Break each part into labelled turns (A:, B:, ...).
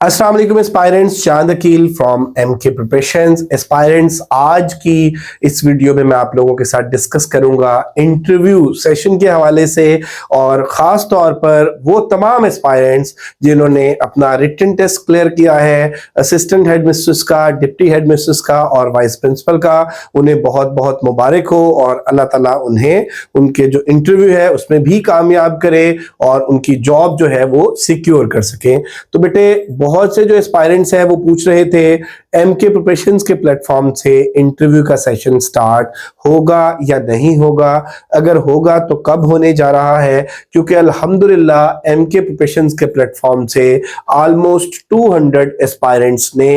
A: अस्सलाम वालेकुम aspirants, Chand Aqeel from MK preparations. Aspirants, आज की इस वीडियो में मैं आप लोगों के साथ डिस्कस करूंगा इंटरव्यू सेशन के हवाले से, और ख़ास तौर पर वो तमाम एस्पायरेंट्स जिन्होंने अपना रिटन टेस्ट क्लियर किया है, असिस्टेंट हेड मिस्ट्रेस का, डिप्टी हेड मिस्ट्रेस का और वाइस प्रिंसिपल का। उन्हें बहुत बहुत मुबारक हो और अल्लाह ताला उन्हें उनके जो इंटरव्यू है उसमें भी कामयाब करे और उनकी जॉब जो है वो सिक्योर कर सकें। तो बेटे, बहुत से जो एस्पायरेंट्स हैं वो पूछ रहे थे एमके प्रिपरेशंस के प्लेटफॉर्म से इंटरव्यू का सेशन स्टार्ट होगा या नहीं होगा, अगर होगा तो कब होने जा रहा है, क्योंकि अल्हम्दुलिल्लाह एमके प्रिपरेशंस के प्लेटफॉर्म से ऑलमोस्ट 200 एस्पायरेंट्स ने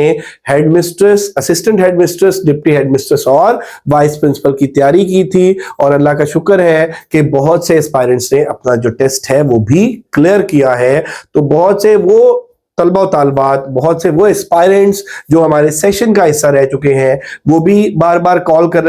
A: head mistress, assistant head mistress, deputy head mistress और वाइस प्रिंसिपल की तैयारी की थी। और अल्लाह का शुक्र है कि बहुत से एस्पायरेंट्स ने अपना जो टेस्ट है वो भी क्लियर किया है। तो बहुत से वो तलबा और तालबात, बहुत से वो एस्पायरेंट्स जो हमारे सेशन का हिस्सा रह चुके हैं, वो भी बार बार कॉल्स कर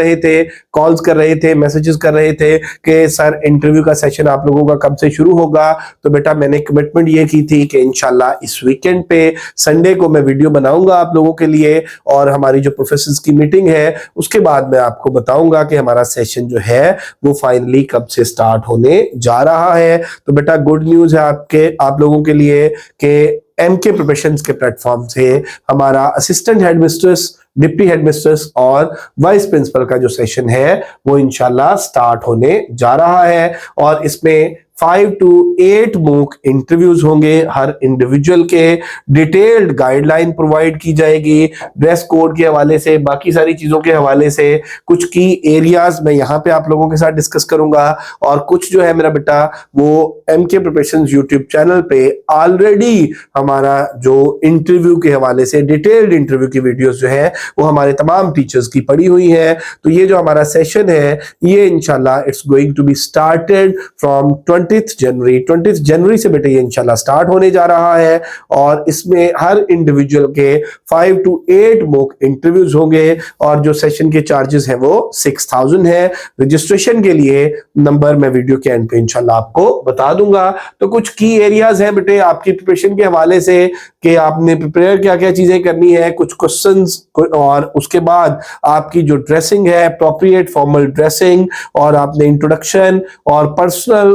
A: रहे थे, मैसेजेस कर रहे थे कि सर इंटरव्यू का सेशन आप लोगों का कब से शुरू होगा। तो बेटा, मैंने कमिटमेंट ये की थी कि इंशाल्लाह इस वीकेंड पे संडे को मैं वीडियो बनाऊंगा आप लोगों के लिए, और हमारी जो प्रोफेसर्स की मीटिंग है उसके बाद मैं आपको बताऊंगा कि हमारा सेशन जो है वो फाइनली कब से स्टार्ट होने जा रहा है। तो बेटा, गुड न्यूज है आप लोगों के लिए कि एमके प्रिपरेशंस के प्लेटफॉर्म से हमारा assistant head mistress, deputy head mistress और वाइस प्रिंसिपल का जो सेशन है वो इंशाल्लाह स्टार्ट होने जा रहा है। और इसमें 5 to 8 मूक इंटरव्यूज होंगे, हर इंडिविजुअल के डिटेल्ड गाइडलाइन प्रोवाइड की जाएगी, ड्रेस कोड के हवाले से, बाकी सारी चीजों के हवाले से। कुछ की एरियाज मैं यहाँ पे आप लोगों के साथ डिस्कस करूंगा, और कुछ जो है मेरा बेटा वो एमके प्रिपरेशंस यूट्यूब चैनल पे ऑलरेडी हमारा जो इंटरव्यू के हवाले से डिटेल्ड इंटरव्यू की वीडियोस जो है वो हमारे तमाम टीचर्स की पड़ी हुई है। तो ये जो हमारा सेशन है ये इंशाल्लाह it's going to be started from 20th January से बेटे ये इंशाल्लाह स्टार्ट होने जा रहा है। और इसमें हर इंडिविजुअल के 5 to 8 मॉक इंटरव्यूज होंगे, और जो सेशन के चार्जेस है वो 6000 है। रजिस्ट्रेशन के लिए नंबर मैं वीडियो के एंड पे इंशाल्लाह आपको बता दूंगा। तो कुछ की एरियाज हैं बेटे आपकी प्रिपरेशन के हवाले से कि आपने प्रिपेयर क्या क्या चीजें करनी है, कुछ क्वेश्चंस, और उसके बाद आपकी जो ड्रेसिंग है अप्रोप्रिएट फॉर्मल ड्रेसिंग, और आपने इंट्रोडक्शन और पर्सनल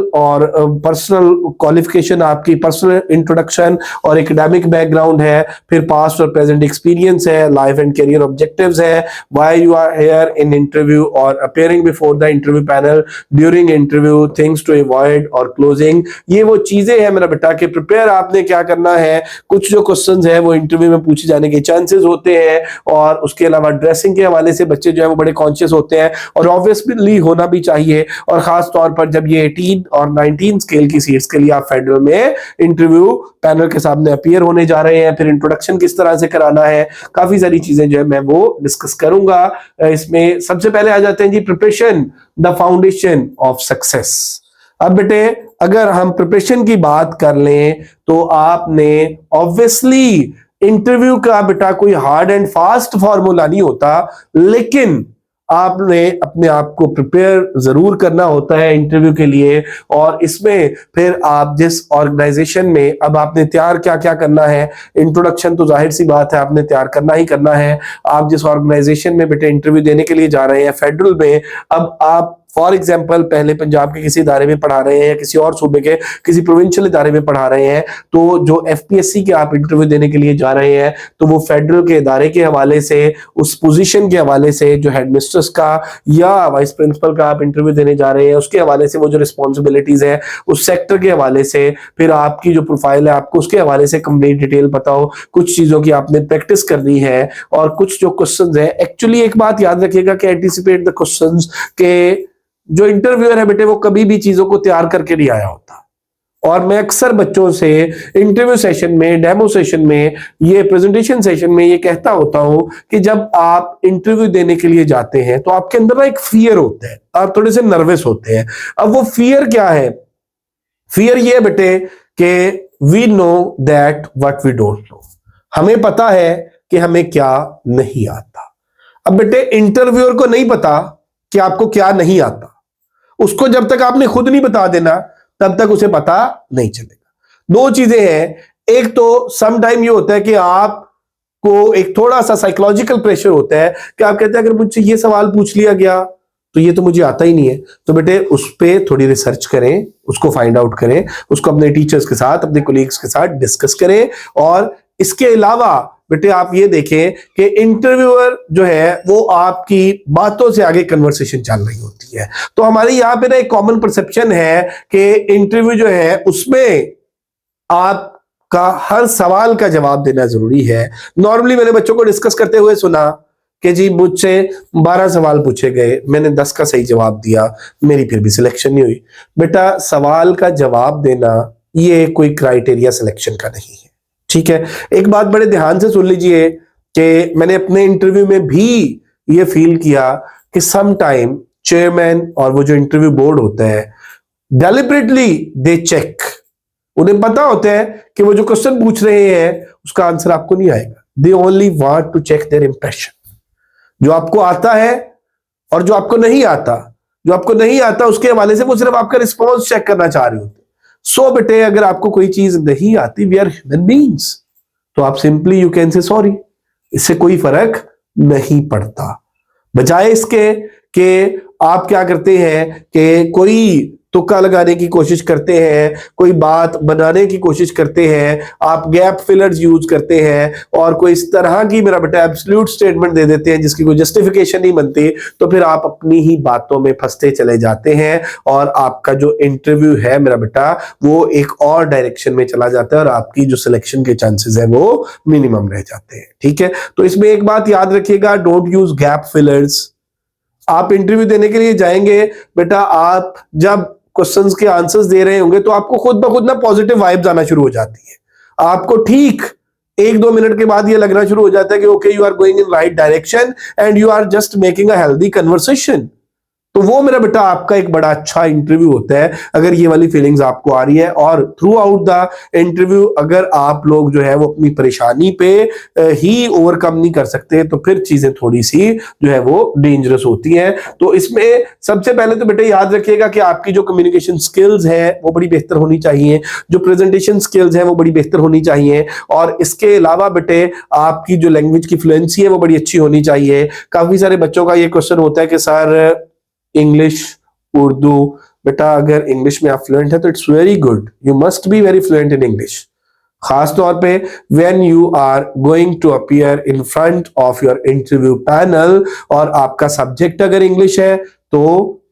A: क्वालिफिकेशन, आपकी पर्सनल इंट्रोडक्शन और एकेडमिक बैकग्राउंड है, फिर पास्ट और प्रेजेंट एक्सपीरियंस है, लाइफ एंड करियर ऑब्जेक्टिव्स है, why you are here in interview और appearing before the interview panel during interview, things to avoid और क्लोजिंग। ये वो चीजें हैं मेरा बेटा कि प्रिपेयर आपने क्या करना है। कुछ जो क्वेश्चंस है वो इंटरव्यू में पूछे जाने के चांसेस होते हैं, और उसके अलावा ड्रेसिंग के हवाले से बच्चे जो है वो बड़े कॉन्शियस होते हैं, और ऑब्वियसली होना भी चाहिए। और खास तौर पर जब ये 18 और 19 स्केल की सीट्स के लिए आप फेडरल में इंटरव्यू पैनल के सामने अपीयर होने जा रहे हैं, फिर इंट्रोडक्शन किस तरह से कराना है, काफी सारी चीजें जो है मैं वो डिस्कस करूंगा। इसमें सबसे पहले आ जाते हैं जी preparation, the foundation of success. अब बेटे, अगर हम प्रिपरेशन की बात कर लें तो आपने ऑब्वियसली इंटरव्यू का बेटा कोई हार्ड एंड फास्ट फॉर्मूला नहीं होता, लेकिन आपने अपने आप को प्रिपेयर जरूर करना होता है इंटरव्यू के लिए। और इसमें फिर आप जिस ऑर्गेनाइजेशन में, अब आपने तैयार क्या क्या करना है, इंट्रोडक्शन तो जाहिर सी बात है आपने तैयार करना ही करना है। आप जिस ऑर्गेनाइजेशन में बेटे इंटरव्यू देने के लिए जा रहे हैं फेडरल में, अब आप फॉर एग्जाम्पल पहले पंजाब के किसी इदारे में पढ़ा रहे हैं या किसी और सूबे के किसी प्रोविंशियल इदारे में पढ़ा रहे हैं, तो जो एफपीएससी के आप इंटरव्यू देने के लिए जा रहे हैं तो वो फेडरल के इदारे के हवाले से, उस पोजीशन के हवाले से, जो हेडमिस्ट्रेस का या वाइस प्रिंसिपल का आप इंटरव्यू देने जा रहे हैं उसके हवाले से, वो जो रिस्पॉन्सिबिलिटीज है उस सेक्टर के हवाले से, फिर आपकी जो प्रोफाइल है आपको उसके हवाले से कंप्लीट डिटेल पता हो, कुछ चीजों की आपने प्रैक्टिस करनी है, और कुछ जो क्वेश्चंस है, एक्चुअली एक बात याद रखिएगा कि एंटीसिपेट द क्वेश्चंस के जो इंटरव्यूअर है बेटे वो कभी भी चीजों को तैयार करके नहीं आया होता। और मैं अक्सर बच्चों से इंटरव्यू सेशन में, डेमो सेशन में, ये प्रेजेंटेशन सेशन में ये कहता होता हूं कि जब आप इंटरव्यू देने के लिए जाते हैं तो आपके अंदर ना एक फियर होता है, आप थोड़े से नर्वस होते हैं। अब वो फियर क्या है? फियर ये है बेटे कि we know that what we don't know, हमें पता है कि हमें क्या नहीं आता। अब बेटे, इंटरव्यूअर को नहीं पता कि आपको क्या नहीं आता, उसको जब तक आपने खुद नहीं बता देना तब तक उसे पता नहीं चलेगा। दो चीजें हैं, एक तो सम टाइम ये होता है कि आपको एक थोड़ा सा साइकोलॉजिकल प्रेशर होता है कि आप कहते हैं अगर मुझसे ये सवाल पूछ लिया गया तो ये तो मुझे आता ही नहीं है, तो बेटे उस पर थोड़ी रिसर्च करें, उसको फाइंड आउट करें, उसको अपने टीचर्स के साथ, अपने कोलीग्स के साथ डिस्कस करें। और इसके अलावा बेटे आप ये देखें कि इंटरव्यूअर जो है वो आपकी बातों से आगे कन्वर्सेशन चल रही होती है। तो हमारे यहाँ पे ना एक कॉमन परसेप्शन है कि इंटरव्यू जो है उसमें आपका हर सवाल का जवाब देना जरूरी है। नॉर्मली मैंने बच्चों को डिस्कस करते हुए सुना कि जी मुझसे 12 सवाल पूछे गए, मैंने 10 का सही जवाब दिया, मेरी फिर भी सिलेक्शन नहीं हुई। बेटा सवाल का जवाब देना ये कोई क्राइटेरिया सिलेक्शन का नहीं है, ठीक है। एक बात बड़े ध्यान से सुन लीजिए कि मैंने अपने इंटरव्यू में भी ये फील किया कि सम टाइम चेयरमैन और वो जो इंटरव्यू बोर्ड होता है डेलिबरेटली दे चेक, उन्हें पता होता है कि वो जो क्वेश्चन पूछ रहे हैं उसका आंसर आपको नहीं आएगा। They only want to check their impression, जो आपको आता है और जो आपको नहीं आता, जो आपको नहीं आता उसके हवाले से वो सिर्फ आपका रिस्पॉन्स चेक करना चाह रहे होते। सो बेटे अगर आपको कोई चीज नहीं आती, वी आर ह्यूमन बीइंग्स, तो आप simply you can say sorry, इससे कोई फर्क नहीं पड़ता। बजाय इसके कि आप क्या करते हैं कि कोई तुक्का लगाने की कोशिश करते हैं, कोई बात बनाने की कोशिश करते हैं, आप गैप फिलर्स यूज करते हैं और कोई इस तरह की मेरा बेटा एब्सोल्यूट स्टेटमेंट दे देते हैं जिसकी कोई जस्टिफिकेशन नहीं बनती, तो फिर आप अपनी ही बातों में फंसते चले जाते हैं और आपका जो इंटरव्यू है मेरा बेटा वो एक और डायरेक्शन में चला जाता है और आपकी जो सिलेक्शन के चांसेस है वो मिनिमम रह जाते हैं, ठीक है। तो इसमें एक बात याद रखिएगा, डोंट यूज गैप फिलर्स। आप इंटरव्यू देने के लिए जाएंगे बेटा, आप जब क्वेश्चंस के आंसर्स दे रहे होंगे तो आपको खुद ब खुद ना पॉजिटिव वाइब्स आना शुरू हो जाती है। आपको ठीक 1-2 मिनट के बाद ये लगना शुरू हो जाता है कि okay you are going in right direction and you are just making a healthy conversation. तो वो मेरा बेटा आपका एक बड़ा अच्छा इंटरव्यू होता है अगर ये वाली फीलिंग्स आपको आ रही है। और थ्रू आउट द इंटरव्यू अगर आप लोग जो है वो अपनी परेशानी पे ही ओवरकम नहीं कर सकते तो फिर चीजें थोड़ी सी जो है वो डेंजरस होती हैं। तो इसमें सबसे पहले तो बेटा याद रखिएगा कि आपकी जो कम्युनिकेशन स्किल्स है वो बड़ी बेहतर होनी चाहिए, जो प्रेजेंटेशन स्किल्स है वो बड़ी बेहतर होनी चाहिए, और इसके अलावा बेटे आपकी जो लैंग्वेज की फ्लुएंसी है वो बड़ी अच्छी होनी चाहिए। काफी सारे बच्चों का ये क्वेश्चन होता है कि सर इंग्लिश, उर्दू, बेटा अगर इंग्लिश में आप फ्लुएंट है तो it's very good, you must be very fluent in English, खास तौर पे when you are going to appear in front of your interview panel. और आपका सब्जेक्ट अगर इंग्लिश है तो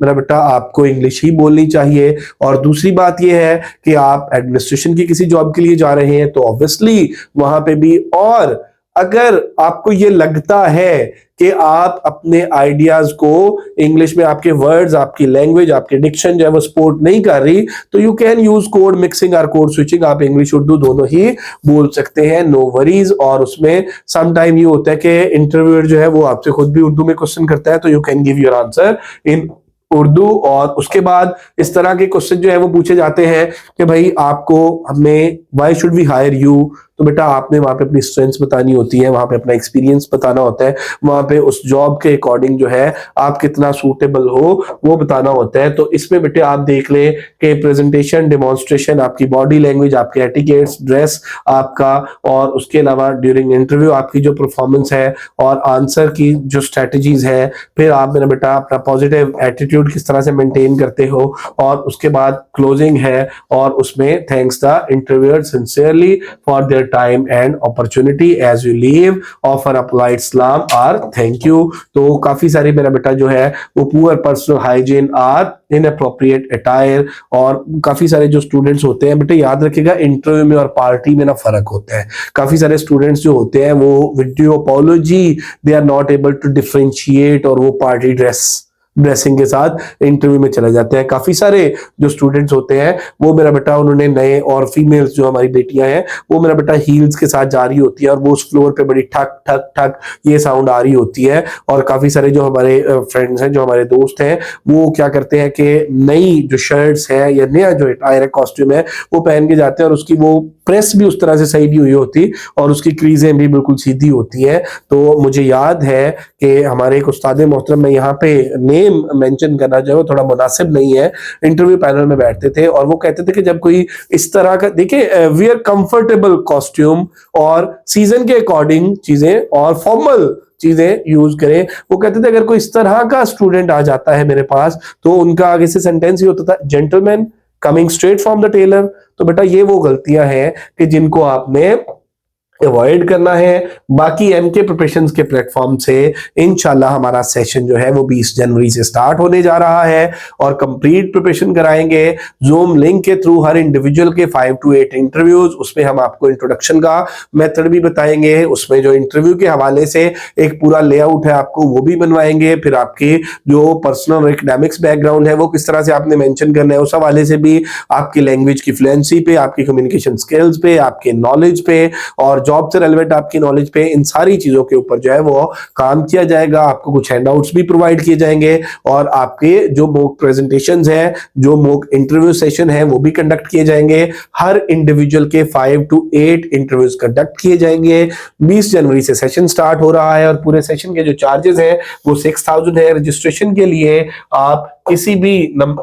A: मेरा बेटा आपको इंग्लिश ही बोलनी चाहिए। और दूसरी बात यह है कि आप एडमिनिस्ट्रेशन की किसी जॉब के लिए जा रहे हैं तो ऑब्वियसली वहां पे भी, और अगर आपको ये लगता है कि आप अपने आइडियाज को इंग्लिश में, आपके वर्ड्स, आपकी लैंग्वेज, आपकी डिक्शन जो है वो सपोर्ट नहीं कर रही, तो you can use code mixing और कोड स्विचिंग। आप इंग्लिश उर्दू दोनों ही बोल सकते हैं, नो वरीज। और उसमें सम टाइम ये होता है कि इंटरव्यूअर जो है वो आपसे खुद भी उर्दू में क्वेश्चन करता है तो you can give your answer in Urdu. और उसके बाद इस तरह के क्वेश्चन जो है वो पूछे जाते हैं कि भाई आपको हमें why should we hire you, तो बेटा आपने वहां पे अपनी स्ट्रेंथ्स बतानी होती है, वहां पे अपना एक्सपीरियंस बताना होता है, वहां पे उस जॉब के अकॉर्डिंग जो है आप कितना सूटेबल हो वो बताना होता है। तो इसमें बेटे आप देख लें कि प्रेजेंटेशन, डेमोन्स्ट्रेशन, आपकी बॉडी लैंग्वेज, आपके एटिकेट्स, ड्रेस आपका, और उसके अलावा ड्यूरिंग इंटरव्यू आपकी जो परफॉर्मेंस है और आंसर की जो स्ट्रेटजीज है, फिर आप मेरा बेटा अपना पॉजिटिव एटीट्यूड किस तरह से मेंटेन करते हो, और उसके बाद क्लोजिंग है और उसमें thanks the interviewer sincerely for their time and opportunity as you leave, offer a polite salam or thank you। तो काफी सारे मेरा बेटा जो है वो poor personal hygiene or inappropriate attire, और काफी सारे जो स्टूडेंट्स होते हैं बेटे याद रखिएगा इंटरव्यू में और पार्टी में ना फर्क होता है। काफी सारे स्टूडेंट्स जो होते हैं वो video apology they are not able to differentiate और वो पार्टी ड्रेसिंग के साथ इंटरव्यू में चले जाते हैं। काफी सारे जो स्टूडेंट्स होते हैं वो मेरा बेटा उन्होंने नए, और फीमेल्स जो हमारी बेटियां हैं वो मेरा बेटा हील्स के साथ जा रही होती है और वो उस फ्लोर पे बड़ी ठक ठक ठक ये साउंड आ रही होती है। और काफी सारे जो हमारे फ्रेंड्स हैं, जो हमारे दोस्त हैं, वो क्या करते हैं कि नई जो शर्ट्स है या नया जो अटायर है, कॉस्ट्यूम है, वो पहन के जाते हैं और उसकी वो प्रेस भी उस तरह से सही नहीं हुई होती और उसकी क्रीजें भी बिल्कुल सीधी होती हैं। तो मुझे याद है कि हमारे एक उस्ताद मोहतरम, में यहाँ पे नेम मेंशन करना जो है वो थोड़ा मुनासिब नहीं है, इंटरव्यू पैनल में बैठते थे और वो कहते थे कि जब कोई इस तरह का, देखिए, वियर कंफर्टेबल कॉस्ट्यूम और सीजन के अकॉर्डिंग चीजें और फॉर्मल चीजें यूज करें। वो कहते थे अगर कोई इस तरह का स्टूडेंट आ जाता है मेरे पास तो उनका आगे से सेंटेंस ही होता था, gentleman coming straight from the tailor. तो बेटा ये वो गलतियां हैं कि जिनको आपने अवॉइड करना है। बाकी एमके प्रिपरेशंस के प्लेटफॉर्म से इंशाल्लाह हमारा सेशन जो है वो 20 जनवरी से स्टार्ट होने जा रहा है और कंप्लीट प्रिपरेशन कराएंगे जूम लिंक के थ्रू। हर इंडिविजुअल के 5 to 8 इंटरव्यूज, उसमें हम आपको इंट्रोडक्शन का मेथड भी बताएंगे, उसमें जो इंटरव्यू के हवाले से एक पूरा लेआउट है आपको वो भी बनवाएंगे, फिर आपकी जो पर्सनल और एकेडमिक्स बैकग्राउंड है वो किस तरह से आपने मेंशन करना है उस हवाले से भी, आपकी लैंग्वेज की फ्लुएंसी पे, आपकी कम्युनिकेशन स्किल्स पे, आपके नॉलेज पे और जॉब से रेलेवेंट आपकी नॉलेज पे, इन सारी चीजों के ऊपर जो है वो काम किया जाएगा। आपको कुछ हैंडआउट्स भी प्रोवाइड किए जाएंगे और आपके जो मॉक प्रेजेंटेशंस हैं, जो मॉक इंटरव्यू सेशन है वो भी कंडक्ट किए जाएंगे। हर इंडिविजुअल के 5 to 8 इंटरव्यूज कंडक्ट किए जाएंगे। 20 जनवरी से सेशन स्टार्ट हो रहा है और पूरे सेशन के जो चार्जेस हैं वो 6000 है। रजिस्ट्रेशन के लिए आप किसी भी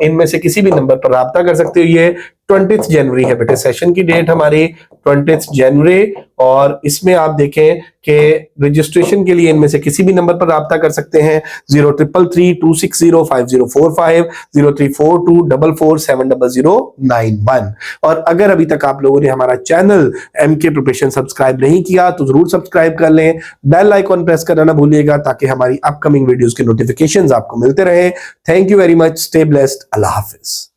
A: इनमें से किसी भी नंबर पर राब्ता कर सकते हो। ये 20 जनवरी है बेटे, सेशन की डेट हमारी 20 जनवरी, और इसमें आप देखें कि रजिस्ट्रेशन के लिए इनमें से किसी भी नंबर पर राब्ता कर सकते हैं। 0333260505, 0342447091। और अगर अभी तक आप लोगों ने हमारा चैनल एमके प्रिपरेशन सब्सक्राइब नहीं किया तो जरूर सब्सक्राइब कर लें, बेल आइकॉन प्रेस करना ना भूलिएगा ताकि हमारी अपकमिंग वीडियोस के नोटिफिकेशंस आपको मिलते रहे। Thank you very much, stay blessed, Allah Hafiz.